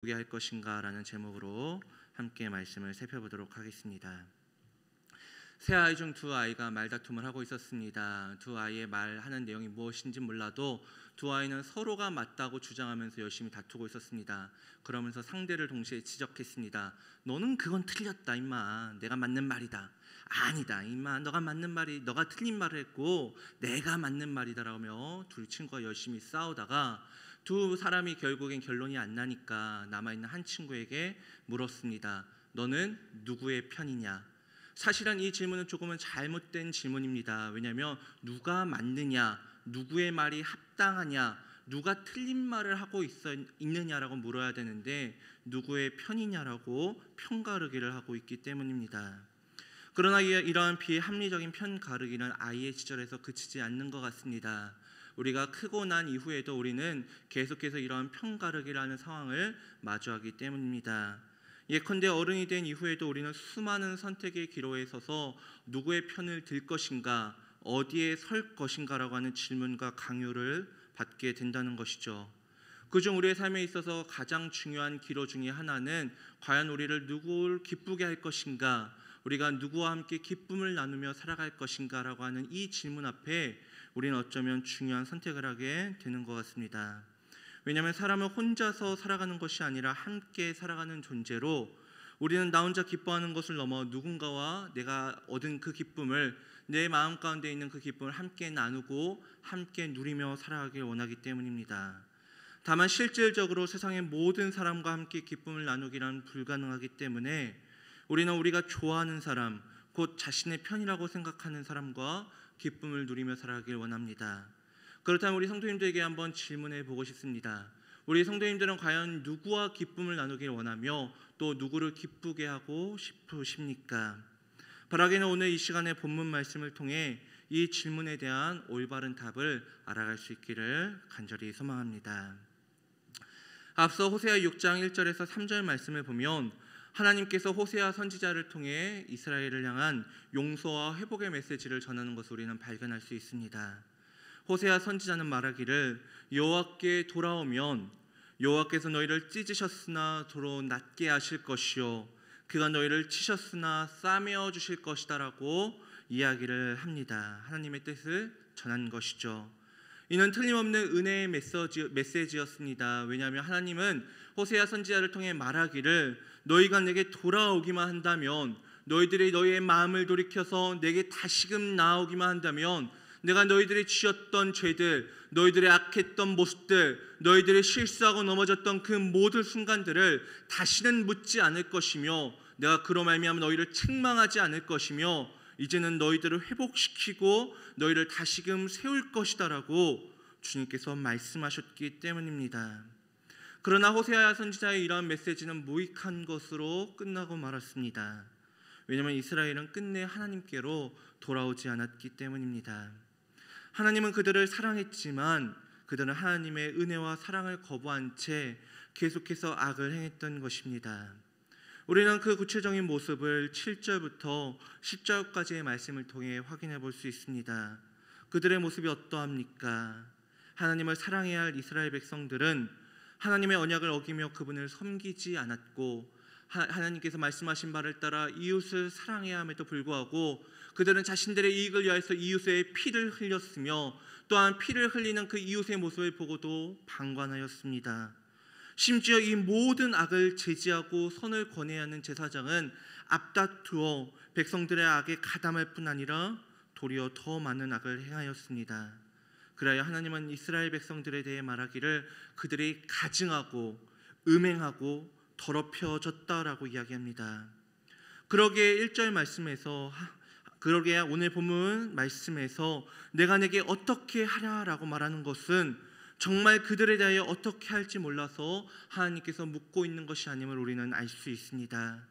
누구에게 할 것인가 라는 제목으로 함께 말씀을 살펴보도록 하겠습니다. 세 아이 중 두 아이가 말다툼을 하고 있었습니다. 두 아이의 말하는 내용이 무엇인지 몰라도 두 아이는 서로가 맞다고 주장하면서 열심히 다투고 있었습니다. 그러면서 상대를 동시에 지적했습니다. 너는 그건 틀렸다 임마. 내가 맞는 말이다. 아니다 임마. 너가 틀린 말을 했고 내가 맞는 말이다라며 둘 친구가 열심히 싸우다가 두 사람이 결국엔 결론이 안 나니까 남아있는 한 친구에게 물었습니다. 너는 누구의 편이냐? 사실은 이 질문은 조금은 잘못된 질문입니다. 왜냐하면 누가 맞느냐, 누구의 말이 합당하냐, 누가 틀린 말을 하고 있느냐라고 물어야 되는데 누구의 편이냐라고 편가르기를 하고 있기 때문입니다. 그러나 이러한 비합리적인 편가르기는 아이의 시절에서 그치지 않는 것 같습니다. 우리가 크고 난 이후에도 우리는 계속해서 이러한 편가르기를 하는 상황을 마주하기 때문입니다. 예컨대 어른이 된 이후에도 우리는 수많은 선택의 기로에 서서 누구의 편을 들 것인가, 어디에 설 것인가라고 하는 질문과 강요를 받게 된다는 것이죠. 그중 우리의 삶에 있어서 가장 중요한 기로 중에 하나는 과연 우리를 누구를 기쁘게 할 것인가, 우리가 누구와 함께 기쁨을 나누며 살아갈 것인가라고 하는 이 질문 앞에 우리는 어쩌면 중요한 선택을 하게 되는 것 같습니다. 왜냐하면 사람은 혼자서 살아가는 것이 아니라 함께 살아가는 존재로 우리는 나 혼자 기뻐하는 것을 넘어 누군가와 내가 얻은 그 기쁨을, 내 마음 가운데 있는 그 기쁨을 함께 나누고 함께 누리며 살아가길 원하기 때문입니다. 다만 실질적으로 세상의 모든 사람과 함께 기쁨을 나누기란 불가능하기 때문에 우리는 우리가 좋아하는 사람, 곧 자신의 편이라고 생각하는 사람과 기쁨을 누리며 살아가길 원합니다. 그렇다면 우리 성도님들에게 한번 질문해 보고 싶습니다. 우리 성도님들은 과연 누구와 기쁨을 나누길 원하며 또 누구를 기쁘게 하고 싶으십니까? 바라기는 오늘 이 시간의 본문 말씀을 통해 이 질문에 대한 올바른 답을 알아갈 수 있기를 간절히 소망합니다. 앞서 호세아 6장 1절에서 3절 말씀을 보면 하나님께서 호세아 선지자를 통해 이스라엘을 향한 용서와 회복의 메시지를 전하는 것을 우리는 발견할 수 있습니다. 호세아 선지자는 말하기를 여호와께 돌아오면 여호와께서 너희를 찢으셨으나 도로 낫게 하실 것이요 그가 너희를 치셨으나 싸매어 주실 것이다 라고 이야기를 합니다. 하나님의 뜻을 전한 것이죠. 이는 틀림없는 은혜의 메시지였습니다. 왜냐하면 하나님은 호세아 선지자를 통해 말하기를 너희가 내게 돌아오기만 한다면, 너희들이 너희의 마음을 돌이켜서 내게 다시금 나아오기만 한다면 내가 너희들이 지었던 죄들, 너희들의 악했던 모습들, 너희들이 실수하고 넘어졌던 그 모든 순간들을 다시는 묻지 않을 것이며 내가 그로 말미암아 너희를 책망하지 않을 것이며 이제는 너희들을 회복시키고 너희를 다시금 세울 것이다 라고 주님께서 말씀하셨기 때문입니다. 그러나 호세아 선지자의 이러한 메시지는 무익한 것으로 끝나고 말았습니다. 왜냐하면 이스라엘은 끝내 하나님께로 돌아오지 않았기 때문입니다. 하나님은 그들을 사랑했지만 그들은 하나님의 은혜와 사랑을 거부한 채 계속해서 악을 행했던 것입니다. 우리는 그 구체적인 모습을 7절부터 10절까지의 말씀을 통해 확인해 볼 수 있습니다. 그들의 모습이 어떠합니까? 하나님을 사랑해야 할 이스라엘 백성들은 하나님의 언약을 어기며 그분을 섬기지 않았고 하나님께서 말씀하신 바를 따라 이웃을 사랑해야 함에도 불구하고 그들은 자신들의 이익을 위하여서 이웃의 피를 흘렸으며 또한 피를 흘리는 그 이웃의 모습을 보고도 방관하였습니다. 심지어 이 모든 악을 제지하고 선을 권해야 하는 제사장은 앞다투어 백성들의 악에 가담할 뿐 아니라 도리어 더 많은 악을 행하였습니다. 그래야 하나님은 이스라엘 백성들에 대해 말하기를 그들이 가증하고 음행하고 더럽혀졌다라고 이야기합니다. 그러기에 1절 말씀에서 그러기에 오늘 본문 말씀에서 내가 내게 어떻게 하라라고 말하는 것은 정말 그들에 대하여 어떻게 할지 몰라서 하나님께서 묻고 있는 것이 아님을 우리는 알 수 있습니다.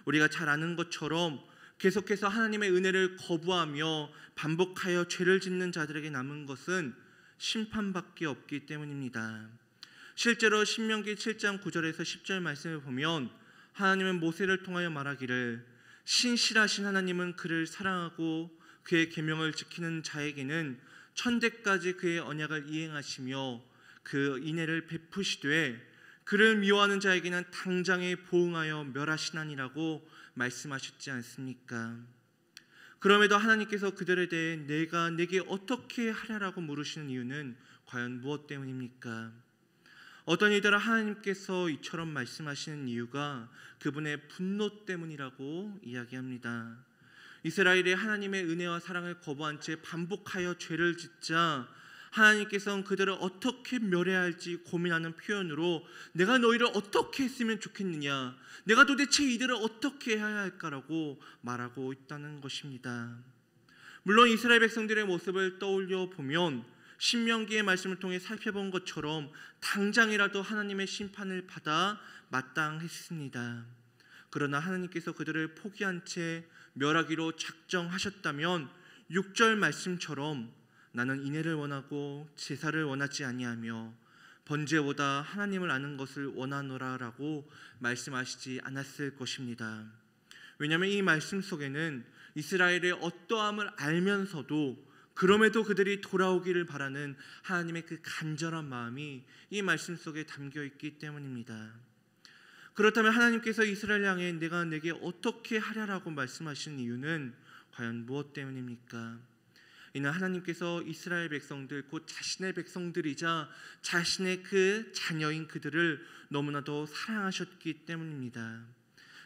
우리가 잘 아는 것처럼 계속해서 하나님의 은혜를 거부하며 반복하여 죄를 짓는 자들에게 남은 것은 심판밖에 없기 때문입니다. 실제로 신명기 7장 9절에서 10절 말씀을 보면 하나님은 모세를 통하여 말하기를 신실하신 하나님은 그를 사랑하고 그의 계명을 지키는 자에게는 천대까지 그의 언약을 이행하시며 그 인애를 베푸시되 그를 미워하는 자에게는 당장에 보응하여 멸하시나니라고 말씀하셨지 않습니까? 그럼에도 하나님께서 그들에 대해 내가 내게 어떻게 하랴라고 물으시는 이유는 과연 무엇 때문입니까? 어떤 이들은 하나님께서 이처럼 말씀하시는 이유가 그분의 분노 때문이라고 이야기합니다. 이스라엘이 하나님의 은혜와 사랑을 거부한 채 반복하여 죄를 짓자 하나님께서는 그들을 어떻게 멸해야 할지 고민하는 표현으로 내가 너희를 어떻게 했으면 좋겠느냐, 내가 도대체 이들을 어떻게 해야 할까라고 말하고 있다는 것입니다. 물론 이스라엘 백성들의 모습을 떠올려 보면 신명기의 말씀을 통해 살펴본 것처럼 당장이라도 하나님의 심판을 받아 마땅했습니다. 그러나 하나님께서 그들을 포기한 채 멸하기로 작정하셨다면 6절 말씀처럼 나는 인애를 원하고 제사를 원하지 아니하며 번제보다 하나님을 아는 것을 원하노라라고 말씀하시지 않았을 것입니다. 왜냐하면 이 말씀 속에는 이스라엘의 어떠함을 알면서도 그럼에도 그들이 돌아오기를 바라는 하나님의 그 간절한 마음이 이 말씀 속에 담겨 있기 때문입니다. 그렇다면 하나님께서 이스라엘 향해 내가 내게 어떻게 하랴라고 말씀하시는 이유는 과연 무엇 때문입니까? 이는 하나님께서 이스라엘 백성들, 곧 자신의 백성들이자 자신의 그 자녀인 그들을 너무나도 사랑하셨기 때문입니다.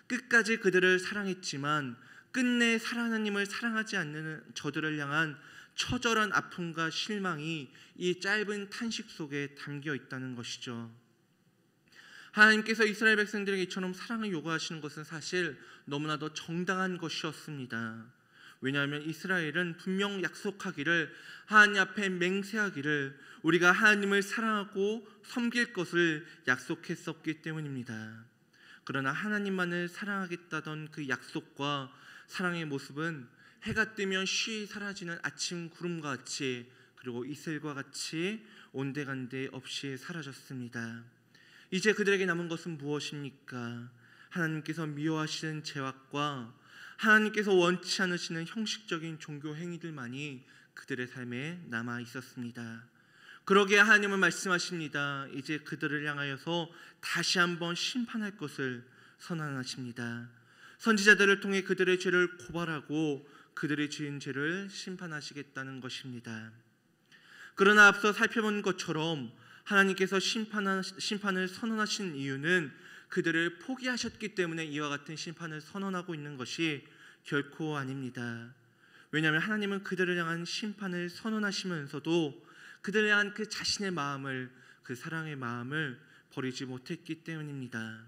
끝까지 그들을 사랑했지만 끝내 하나님을 사랑하지 않는 저들을 향한 처절한 아픔과 실망이 이 짧은 탄식 속에 담겨 있다는 것이죠. 하나님께서 이스라엘 백성들에게 이처럼 사랑을 요구하시는 것은 사실 너무나도 정당한 것이었습니다. 왜냐하면 이스라엘은 분명 약속하기를, 하나님 앞에 맹세하기를 우리가 하나님을 사랑하고 섬길 것을 약속했었기 때문입니다. 그러나 하나님만을 사랑하겠다던 그 약속과 사랑의 모습은 해가 뜨면 쉬이 사라지는 아침 구름과 같이, 그리고 이슬과 같이 온데간데 없이 사라졌습니다. 이제 그들에게 남은 것은 무엇입니까? 하나님께서 미워하시는 죄악과 하나님께서 원치 않으시는 형식적인 종교 행위들만이 그들의 삶에 남아 있었습니다. 그러기에 하나님은 말씀하십니다. 이제 그들을 향하여서 다시 한번 심판할 것을 선언하십니다. 선지자들을 통해 그들의 죄를 고발하고 그들의 지은 죄를 심판하시겠다는 것입니다. 그러나 앞서 살펴본 것처럼 하나님께서 심판을 선언하신 이유는 그들을 포기하셨기 때문에 이와 같은 심판을 선언하고 있는 것이 결코 아닙니다. 왜냐하면 하나님은 그들을 향한 심판을 선언하시면서도 그들을 향한 그 자신의 마음을, 그 사랑의 마음을 버리지 못했기 때문입니다.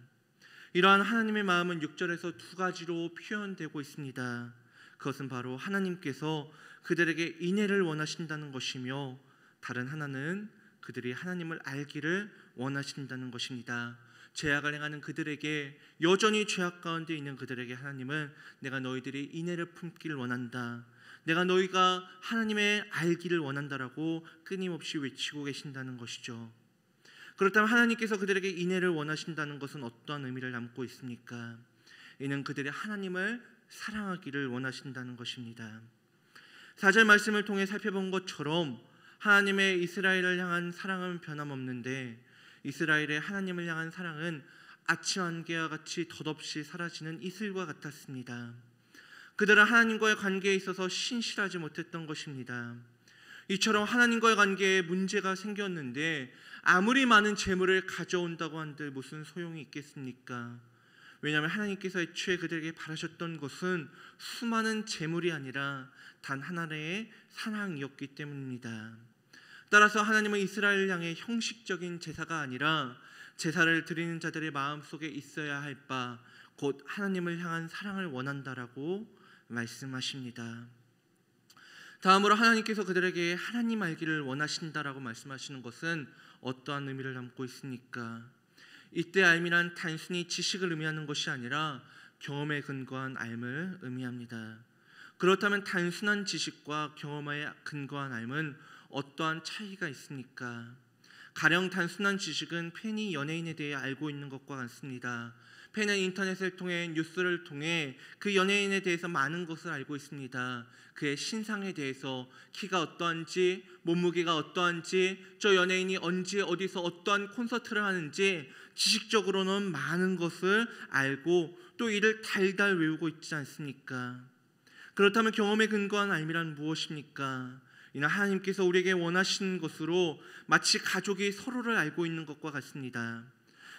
이러한 하나님의 마음은 6절에서 두 가지로 표현되고 있습니다. 그것은 바로 하나님께서 그들에게 인애를 원하신다는 것이며, 다른 하나는 그들이 하나님을 알기를 원하신다는 것입니다. 죄악을 행하는 그들에게, 여전히 죄악 가운데 있는 그들에게 하나님은 내가 너희들이 인애를 품기를 원한다, 내가 너희가 하나님의 알기를 원한다라고 끊임없이 외치고 계신다는 것이죠. 그렇다면 하나님께서 그들에게 인애를 원하신다는 것은 어떠한 의미를 담고 있습니까? 이는 그들이 하나님을 사랑하기를 원하신다는 것입니다. 4절 말씀을 통해 살펴본 것처럼 하나님의 이스라엘을 향한 사랑은 변함없는데 이스라엘의 하나님을 향한 사랑은 아침 안개와 같이 덧없이 사라지는 이슬과 같았습니다. 그들은 하나님과의 관계에 있어서 신실하지 못했던 것입니다. 이처럼 하나님과의 관계에 문제가 생겼는데 아무리 많은 재물을 가져온다고 한들 무슨 소용이 있겠습니까? 왜냐하면 하나님께서 애초에 그들에게 바라셨던 것은 수많은 재물이 아니라 단 하나의 사랑이었기 때문입니다. 따라서 하나님은 이스라엘을 향해 형식적인 제사가 아니라 제사를 드리는 자들의 마음속에 있어야 할 바, 곧 하나님을 향한 사랑을 원한다라고 말씀하십니다. 다음으로 하나님께서 그들에게 하나님 알기를 원하신다라고 말씀하시는 것은 어떠한 의미를 담고 있습니까? 이때 알미란 단순히 지식을 의미하는 것이 아니라 경험에 근거한 알을 의미합니다. 그렇다면 단순한 지식과 경험에 근거한 알은 어떠한 차이가 있습니까? 가령 단순한 지식은 팬이 연예인에 대해 알고 있는 것과 같습니다. 팬은 인터넷을 통해 뉴스를 통해 그 연예인에 대해서 많은 것을 알고 있습니다. 그의 신상에 대해서, 키가 어떠한지, 몸무게가 어떠한지, 저 연예인이 언제 어디서 어떠한 콘서트를 하는지 지식적으로는 많은 것을 알고 또 이를 달달 외우고 있지 않습니까? 그렇다면 경험에 근거한 알미란 무엇입니까? 이는 하나님께서 우리에게 원하시는 것으로 마치 가족이 서로를 알고 있는 것과 같습니다.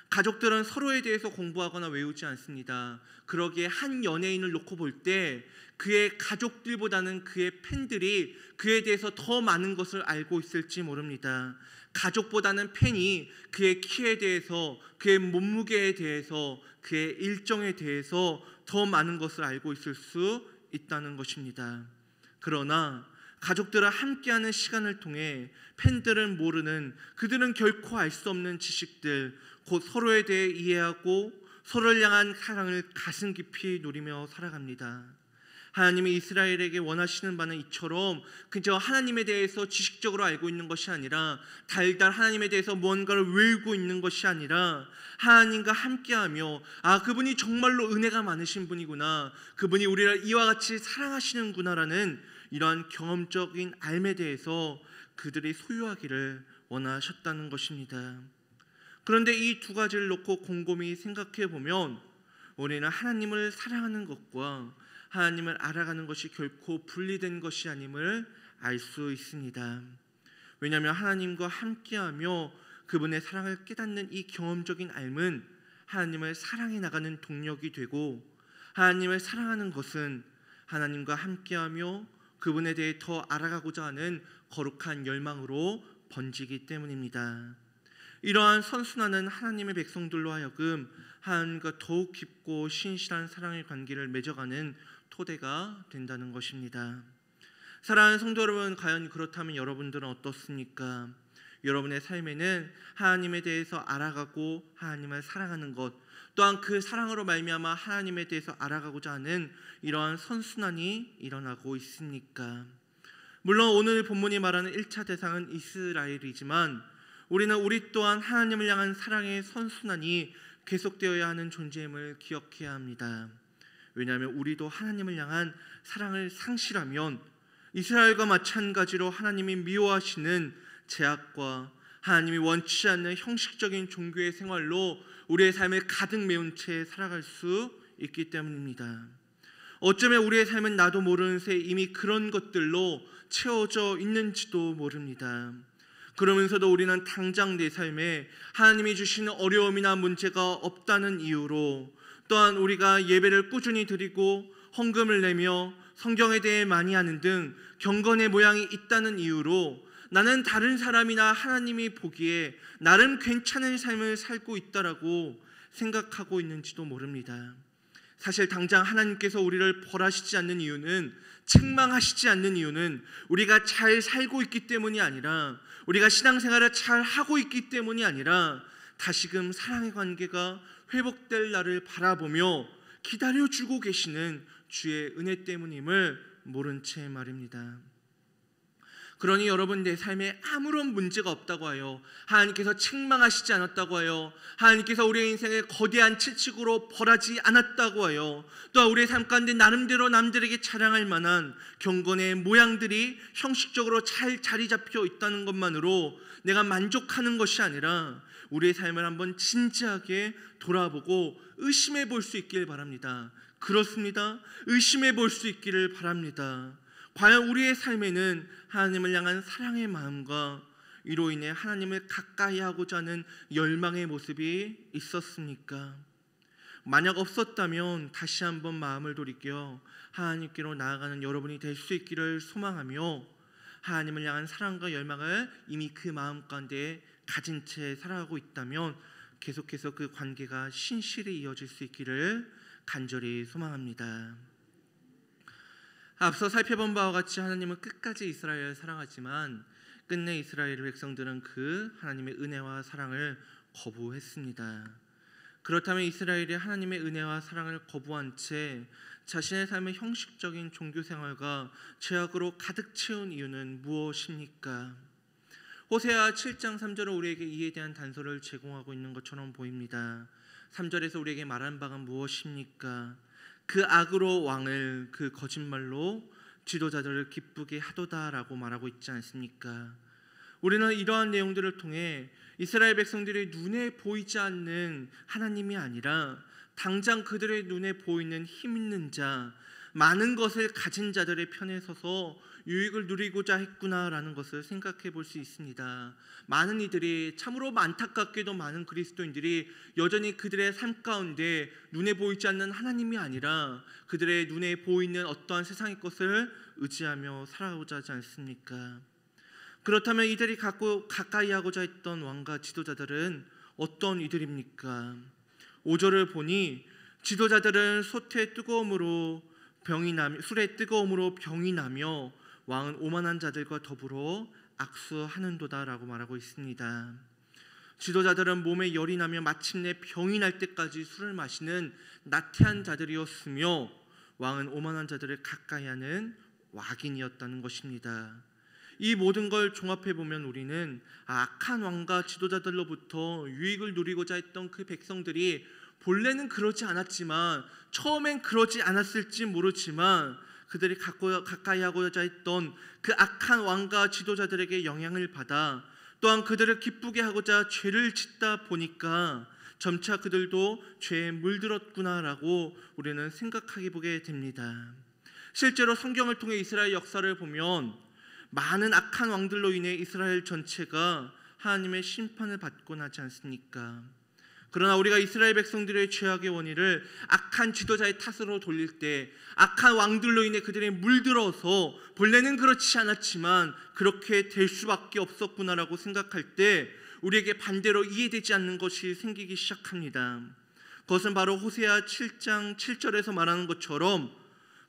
가족들은 서로에 대해서 공부하거나 외우지 않습니다. 그러기에 한 연예인을 놓고 볼 때 그의 가족들보다는 그의 팬들이 그에 대해서 더 많은 것을 알고 있을지 모릅니다. 가족보다는 팬이 그의 키에 대해서, 그의 몸무게에 대해서, 그의 일정에 대해서 더 많은 것을 알고 있을 수 있다는 것입니다. 그러나 가족들과 함께하는 시간을 통해 팬들은 모르는, 그들은 결코 알 수 없는 지식들, 곧 서로에 대해 이해하고 서로를 향한 사랑을 가슴 깊이 누리며 살아갑니다. 하나님이 이스라엘에게 원하시는 바는 이처럼 그저 하나님에 대해서 지식적으로 알고 있는 것이 아니라 달달 하나님에 대해서 무언가를 외우고 있는 것이 아니라 하나님과 함께하며 그분이 정말로 은혜가 많으신 분이구나, 그분이 우리를 이와 같이 사랑하시는구나라는 이러한 경험적인 삶에 대해서 그들이 소유하기를 원하셨다는 것입니다. 그런데 이 두 가지를 놓고 곰곰이 생각해 보면 우리는 하나님을 사랑하는 것과 하나님을 알아가는 것이 결코 분리된 것이 아님을 알 수 있습니다. 왜냐하면 하나님과 함께하며 그분의 사랑을 깨닫는 이 경험적인 삶은 하나님을 사랑해 나가는 동력이 되고, 하나님을 사랑하는 것은 하나님과 함께하며 그분에 대해 더 알아가고자 하는 거룩한 열망으로 번지기 때문입니다. 이러한 선순환은 하나님의 백성들로 하여금 하나님과 더욱 깊고 신실한 사랑의 관계를 맺어가는 토대가 된다는 것입니다. 사랑하는 성도 여러분, 과연 그렇다면 여러분들은 어떻습니까? 여러분의 삶에는 하나님에 대해서 알아가고 하나님을 사랑하는 것, 또한 그 사랑으로 말미암아 하나님에 대해서 알아가고자 하는 이러한 선순환이 일어나고 있습니까? 물론 오늘 본문이 말하는 1차 대상은 이스라엘이지만 우리 또한 하나님을 향한 사랑의 선순환이 계속되어야 하는 존재임을 기억해야 합니다. 왜냐하면 우리도 하나님을 향한 사랑을 상실하면 이스라엘과 마찬가지로 하나님이 미워하시는 죄악과 하나님이 원치 않는 형식적인 종교의 생활로 우리의 삶을 가득 메운 채 살아갈 수 있기 때문입니다. 어쩌면 우리의 삶은 나도 모르는 새 이미 그런 것들로 채워져 있는지도 모릅니다. 그러면서도 우리는 당장 내 삶에 하나님이 주시는 어려움이나 문제가 없다는 이유로, 또한 우리가 예배를 꾸준히 드리고 헌금을 내며 성경에 대해 많이 아는 등 경건의 모양이 있다는 이유로 나는 다른 사람이나 하나님이 보기에 나름 괜찮은 삶을 살고 있다라고 생각하고 있는지도 모릅니다. 사실 당장 하나님께서 우리를 벌하시지 않는 이유는, 책망하시지 않는 이유는 우리가 잘 살고 있기 때문이 아니라, 우리가 신앙생활을 잘 하고 있기 때문이 아니라 다시금 사랑의 관계가 회복될 날을 바라보며 기다려주고 계시는 주의 은혜 때문임을 모른 채 말입니다. 그러니 여러분, 내 삶에 아무런 문제가 없다고 하여, 하나님께서 책망하시지 않았다고 하여, 하나님께서 우리의 인생에 거대한 채찍으로 벌하지 않았다고 하여, 또한 우리의 삶 가운데 나름대로 남들에게 자랑할 만한 경건의 모양들이 형식적으로 잘 자리 잡혀 있다는 것만으로 내가 만족하는 것이 아니라 우리의 삶을 한번 진지하게 돌아보고 의심해 볼 수 있기를 바랍니다. 그렇습니다. 의심해 볼 수 있기를 바랍니다. 과연 우리의 삶에는 하나님을 향한 사랑의 마음과 이로 인해 하나님을 가까이 하고자 하는 열망의 모습이 있었습니까? 만약 없었다면 다시 한번 마음을 돌이켜 하나님께로 나아가는 여러분이 될 수 있기를 소망하며, 하나님을 향한 사랑과 열망을 이미 그 마음 가운데 가진 채 살아가고 있다면 계속해서 그 관계가 신실히 이어질 수 있기를 간절히 소망합니다. 앞서 살펴본 바와 같이 하나님은 끝까지 이스라엘을 사랑하지만 끝내 이스라엘 백성들은 그 하나님의 은혜와 사랑을 거부했습니다. 그렇다면 이스라엘이 하나님의 은혜와 사랑을 거부한 채 자신의 삶의 형식적인 종교생활과 죄악으로 가득 채운 이유는 무엇입니까? 호세아 7장 3절은 우리에게 이에 대한 단서를 제공하고 있는 것처럼 보입니다. 3절에서 우리에게 말한 바가 무엇입니까? 그 악으로 왕을 그 거짓말로 지도자들을 기쁘게 하도다라고 말하고 있지 않습니까? 우리는 이러한 내용들을 통해 이스라엘 백성들의 눈에 보이지 않는 하나님이 아니라 당장 그들의 눈에 보이는 힘 있는 자, 많은 것을 가진 자들의 편에 서서 유익을 누리고자 했구나라는 것을 생각해 볼 수 있습니다. 많은 이들이, 참으로 안타깝게도 많은 그리스도인들이 여전히 그들의 삶 가운데 눈에 보이지 않는 하나님이 아니라 그들의 눈에 보이는 어떠한 세상의 것을 의지하며 살아오자 하지 않습니까? 그렇다면 이들이 가까이 하고자 했던 왕과 지도자들은 어떤 이들입니까? 5절을 보니 지도자들은 술의 뜨거움으로 병이 나며 왕은 오만한 자들과 더불어 악수하는도다라고 말하고 있습니다. 지도자들은 몸에 열이 나며 마침내 병이 날 때까지 술을 마시는 나태한 자들이었으며 왕은 오만한 자들을 가까이하는 왕인이었다는 것입니다. 이 모든 걸 종합해 보면 우리는 악한 왕과 지도자들로부터 유익을 누리고자 했던 그 백성들이 본래는 그러지 않았지만, 처음엔 그러지 않았을지 모르지만 그들이 가까이 하고자 했던 그 악한 왕과 지도자들에게 영향을 받아 또한 그들을 기쁘게 하고자 죄를 짓다 보니까 점차 그들도 죄에 물들었구나라고 우리는 생각하게 보게 됩니다. 실제로 성경을 통해 이스라엘 역사를 보면 많은 악한 왕들로 인해 이스라엘 전체가 하나님의 심판을 받곤 하지 않습니까? 그러나 우리가 이스라엘 백성들의 죄악의 원인을 악한 지도자의 탓으로 돌릴 때, 악한 왕들로 인해 그들이 물들어서 본래는 그렇지 않았지만 그렇게 될 수밖에 없었구나라고 생각할 때 우리에게 반대로 이해되지 않는 것이 생기기 시작합니다. 그것은 바로 호세아 7장 7절에서 말하는 것처럼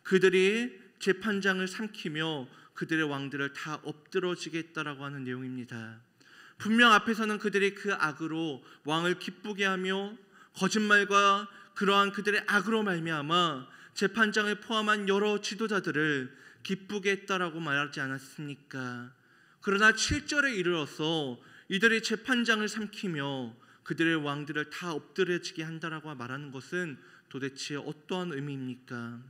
그들이 재판장을 삼키며 그들의 왕들을 다 엎드러지게 했다라고 하는 내용입니다. 분명 앞에서는 그들이 그 악으로 왕을 기쁘게 하며 거짓말과 그러한 그들의 악으로 말미암아 재판장을 포함한 여러 지도자들을 기쁘게 했다라고 말하지 않았습니까? 그러나 7절에 이르러서 이들이 재판장을 삼키며 그들의 왕들을 다 엎드려지게 한다라고 말하는 것은 도대체 어떠한 의미입니까?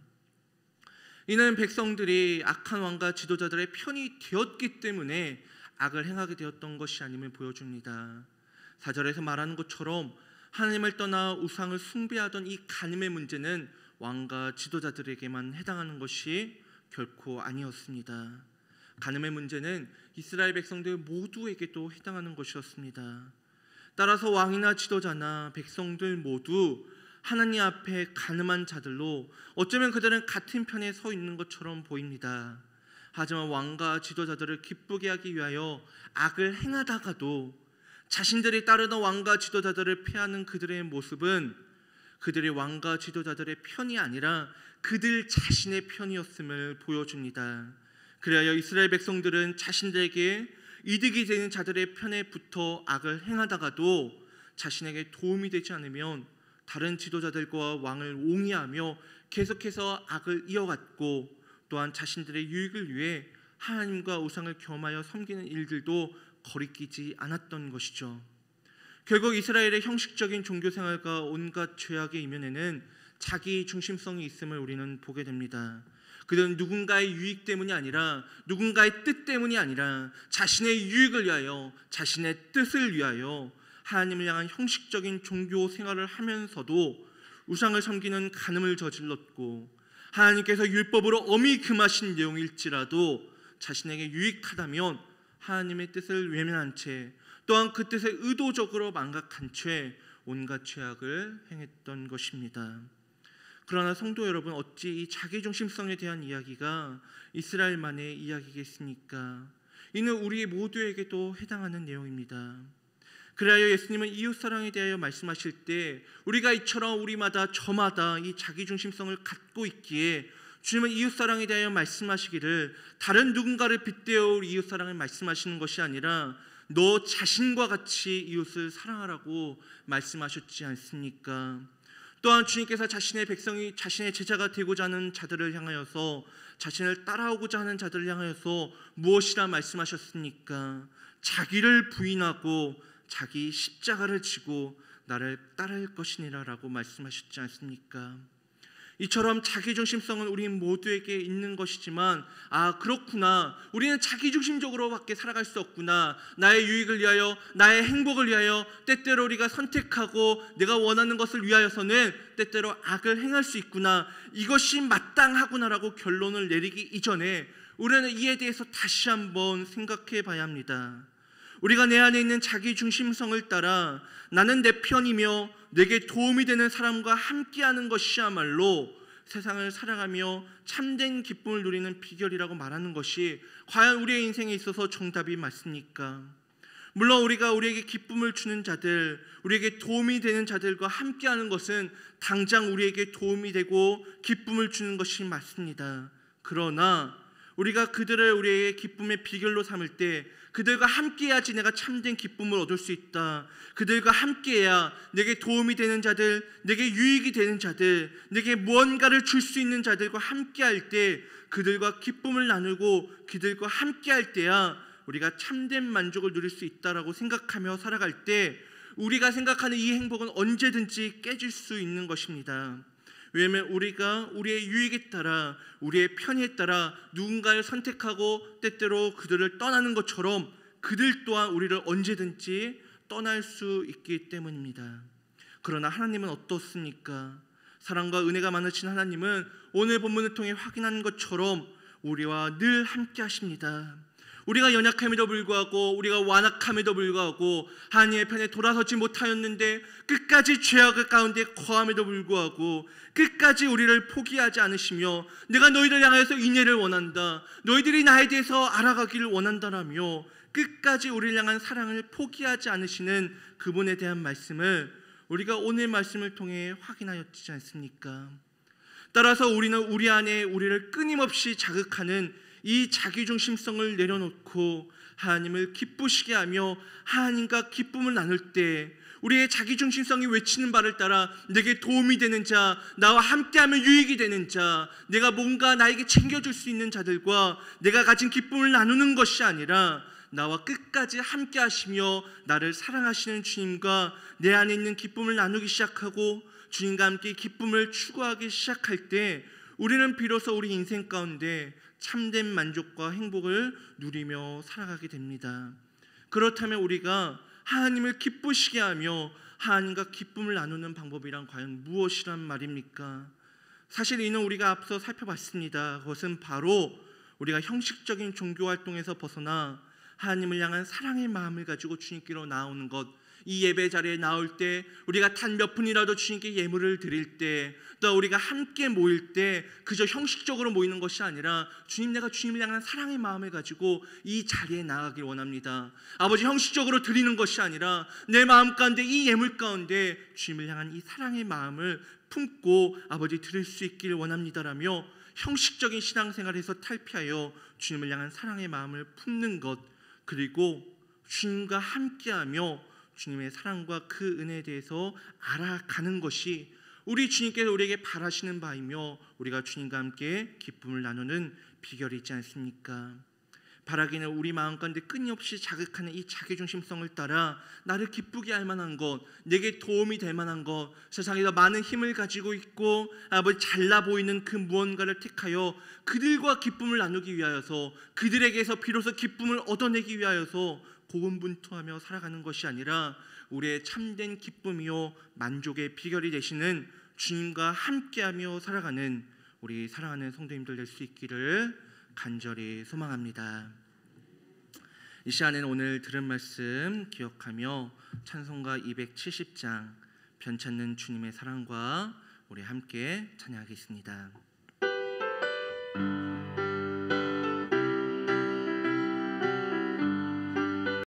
이는 백성들이 악한 왕과 지도자들의 편이 되었기 때문에 악을 행하게 되었던 것이 아님을 보여줍니다. 4절에서 말하는 것처럼 하나님을 떠나 우상을 숭배하던 이 간음의 문제는 왕과 지도자들에게만 해당하는 것이 결코 아니었습니다. 간음의 문제는 이스라엘 백성들 모두에게도 해당하는 것이었습니다. 따라서 왕이나 지도자나 백성들 모두 하나님 앞에 간음한 자들로 어쩌면 그들은 같은 편에 서 있는 것처럼 보입니다. 하지만 왕과 지도자들을 기쁘게 하기 위하여 악을 행하다가도 자신들이 따르던 왕과 지도자들을 폐하는 그들의 모습은 그들의 왕과 지도자들의 편이 아니라 그들 자신의 편이었음을 보여줍니다. 그리하여 이스라엘 백성들은 자신들에게 이득이 되는 자들의 편에 붙어 악을 행하다가도 자신에게 도움이 되지 않으면 다른 지도자들과 왕을 옹이하며 계속해서 악을 이어갔고, 또한 자신들의 유익을 위해 하나님과 우상을 겸하여 섬기는 일들도 거리끼지 않았던 것이죠. 결국 이스라엘의 형식적인 종교생활과 온갖 죄악의 이면에는 자기 중심성이 있음을 우리는 보게 됩니다. 그들은 누군가의 유익 때문이 아니라, 누군가의 뜻 때문이 아니라 자신의 유익을 위하여, 자신의 뜻을 위하여 하나님을 향한 형식적인 종교 생활을 하면서도 우상을 섬기는 간음을 저질렀고, 하나님께서 율법으로 엄히 금하신 내용일지라도 자신에게 유익하다면 하나님의 뜻을 외면한 채, 또한 그 뜻을 의도적으로 망각한 채 온갖 죄악을 행했던 것입니다. 그러나 성도 여러분, 어찌 이 자기중심성에 대한 이야기가 이스라엘만의 이야기겠습니까? 이는 우리 모두에게도 해당하는 내용입니다. 그래야 예수님은 이웃사랑에 대하여 말씀하실 때 우리가 이처럼 우리마다 저마다 이 자기중심성을 갖고 있기에 주님은 이웃사랑에 대하여 말씀하시기를 다른 누군가를 빗대어 이웃사랑을 말씀하시는 것이 아니라 너 자신과 같이 이웃을 사랑하라고 말씀하셨지 않습니까? 또한 주님께서 자신의 백성이 자신의 제자가 되고자 하는 자들을 향하여서, 자신을 따라오고자 하는 자들을 향하여서 무엇이라 말씀하셨습니까? 자기를 부인하고 자기 십자가를 지고 나를 따를 것이니라 라고 말씀하셨지 않습니까? 이처럼 자기중심성은 우리 모두에게 있는 것이지만 그렇구나, 우리는 자기중심적으로밖에 살아갈 수 없구나, 나의 유익을 위하여 나의 행복을 위하여 때때로 우리가 선택하고 내가 원하는 것을 위하여서는 때때로 악을 행할 수 있구나, 이것이 마땅하구나라고 결론을 내리기 이전에 우리는 이에 대해서 다시 한번 생각해 봐야 합니다. 우리가 내 안에 있는 자기중심성을 따라 나는 내 편이며 내게 도움이 되는 사람과 함께하는 것이야말로 세상을 살아가며 참된 기쁨을 누리는 비결이라고 말하는 것이 과연 우리의 인생에 있어서 정답이 맞습니까? 물론 우리가 우리에게 기쁨을 주는 자들, 우리에게 도움이 되는 자들과 함께하는 것은 당장 우리에게 도움이 되고 기쁨을 주는 것이 맞습니다. 그러나 우리가 그들을 우리의 기쁨의 비결로 삼을 때 그들과 함께해야지 내가 참된 기쁨을 얻을 수 있다, 그들과 함께해야 내게 도움이 되는 자들, 내게 유익이 되는 자들, 내게 무언가를 줄 수 있는 자들과 함께할 때, 그들과 기쁨을 나누고 그들과 함께할 때야 우리가 참된 만족을 누릴 수 있다라고 생각하며 살아갈 때 우리가 생각하는 이 행복은 언제든지 깨질 수 있는 것입니다. 왜냐하면 우리가 우리의 유익에 따라, 우리의 편의에 따라 누군가를 선택하고 때때로 그들을 떠나는 것처럼 그들 또한 우리를 언제든지 떠날 수 있기 때문입니다. 그러나 하나님은 어떻습니까? 사랑과 은혜가 많으신 하나님은 오늘 본문을 통해 확인한 것처럼 우리와 늘 함께 하십니다. 우리가 연약함에도 불구하고, 우리가 완악함에도 불구하고, 하나님의 편에 돌아서지 못하였는데 끝까지 죄악 가운데 거함에도 불구하고 끝까지 우리를 포기하지 않으시며 내가 너희를 향해서 인애를 원한다, 너희들이 나에 대해서 알아가기를 원한다라며 끝까지 우리를 향한 사랑을 포기하지 않으시는 그분에 대한 말씀을 우리가 오늘 말씀을 통해 확인하였지 않습니까? 따라서 우리는 우리 안에 우리를 끊임없이 자극하는 이 자기중심성을 내려놓고 하나님을 기쁘시게 하며 하나님과 기쁨을 나눌 때 우리의 자기중심성이 외치는 바를 따라 내게 도움이 되는 자, 나와 함께하면 유익이 되는 자, 내가 뭔가 나에게 챙겨줄 수 있는 자들과 내가 가진 기쁨을 나누는 것이 아니라 나와 끝까지 함께 하시며 나를 사랑하시는 주님과 내 안에 있는 기쁨을 나누기 시작하고 주님과 함께 기쁨을 추구하기 시작할 때 우리는 비로소 우리 인생 가운데 참된 만족과 행복을 누리며 살아가게 됩니다. 그렇다면 우리가 하나님을 기쁘시게 하며 하나님과 기쁨을 나누는 방법이란 과연 무엇이란 말입니까? 사실 이는 우리가 앞서 살펴봤습니다. 그것은 바로 우리가 형식적인 종교활동에서 벗어나 하나님을 향한 사랑의 마음을 가지고 주님께로 나오는 것, 이 예배 자리에 나올 때 우리가 단 몇 분이라도 주님께 예물을 드릴 때, 또 우리가 함께 모일 때 그저 형식적으로 모이는 것이 아니라 주님, 내가 주님을 향한 사랑의 마음을 가지고 이 자리에 나가길 원합니다. 아버지, 형식적으로 드리는 것이 아니라 내 마음 가운데, 이 예물 가운데 주님을 향한 이 사랑의 마음을 품고 아버지 드릴 수 있길 원합니다라며 형식적인 신앙생활에서 탈피하여 주님을 향한 사랑의 마음을 품는 것, 그리고 주님과 함께하며 주님의 사랑과 그 은혜에 대해서 알아가는 것이 우리 주님께서 우리에게 바라시는 바이며 우리가 주님과 함께 기쁨을 나누는 비결이 있지 않습니까? 바라기는 우리 마음 가운데 끊임없이 자극하는 이 자기중심성을 따라 나를 기쁘게 할 만한 것, 내게 도움이 될 만한 것, 세상에서 많은 힘을 가지고 있고 아버지 잘나 보이는 그 무언가를 택하여 그들과 기쁨을 나누기 위하여서, 그들에게서 비로소 기쁨을 얻어내기 위하여서 고군분투하며 살아가는 것이 아니라 우리의 참된 기쁨이요 만족의 비결이 되시는 주님과 함께하며 살아가는 우리 사랑하는 성도님들 될 수 있기를 간절히 소망합니다. 이 시간에는 오늘 들은 말씀 기억하며 찬송가 270장 변찮는 주님의 사랑과 우리 함께 찬양하겠습니다.